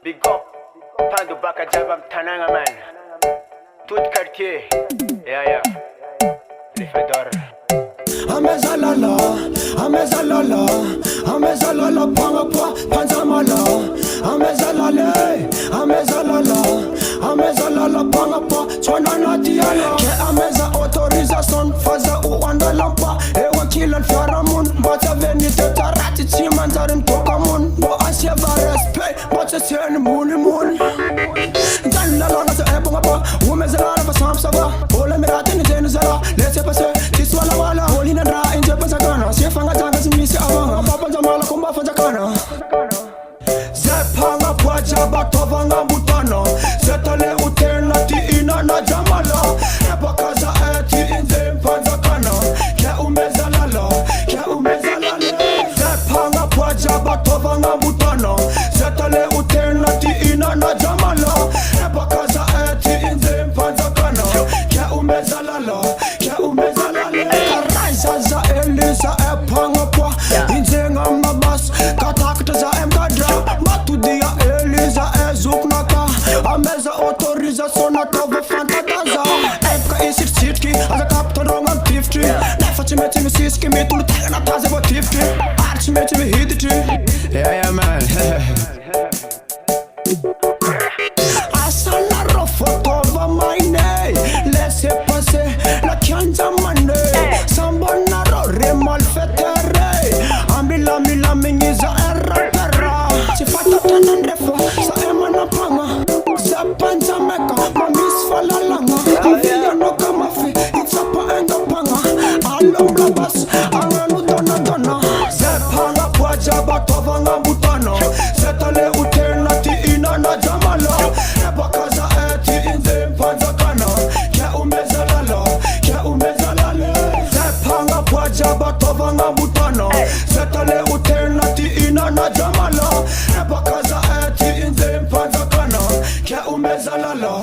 Big up, Pando Baka Jabam Tananga man. Tout quartier, yeah. Les Fedor. Amezalala, panga pa, panzamala. Amezalala, panga pa, chwana na diala. Ke ameza autorisation, faza uanda lampa. Ewa kilan fiaramun, bata venite tarati chiman zarin tokamun. Bo asya va respect, bata sen mun. Dan la lona se ebonga pa, umezalala pa samsava. Ola mirate ni zenuzala, laissez passer, tiswala wala. Olina dra inje pasakana, sefanga tanga simisi avanga. Papa jamala kumba fajakana. Zepanga pwaja batovanga mutana. Zetale utena ti ina na jamala. Ebakaza eti inze mpanzakana. Ke umezalala. Zepanga pwaja batovanga mutana. Zetale utena ti ina na jamala. Ebakaza eti inze mpanzakana. Ke umezalala. Karaisa za elisa epanga pwa. Inze ngamabas katakta za emkadra. Matudia elisa ezuknaka. Ameza autorisation na tove fantataza. Epka isir sitki aza kapta rongan tifti. Nefachi meti mi siski mi tulu taga na taze bo tifti. Archi meti mi hiditi. Yeah man. Asana rofotova maine. Laissez passer la kianja mane. Sambana rore mal fetere. Ambila mila mingiza erapera. Sifata tanandrefa sa emana panga. Zapanja meka mamis falalanga. Avia no kamafi itapa enga panga. Alombla bas anganu dona. Zepanga pwaja batovanga mutana. Zetale utena ti ina na jamala. Ebakaza eti inze mpanzakana. Ke umezalala. Zepanga pwaja batovanga mutana. Zetale utena ti ina na jamala. Ebakaza eti inze mpanzakana. Ke umezalala.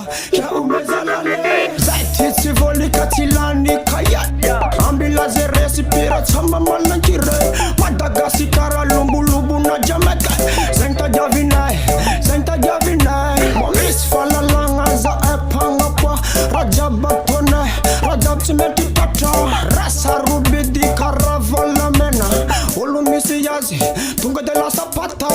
Zaiti sivoli katilani kayat. Ambila ze respira chamba malankire. Madagascar lumbu na Jamaica. Senta javinai. Momis falalanga za epanga pa. Rajab chimeti pata. Rasa rubidi karavala mena. Olumisi yazi tunga de la sapata.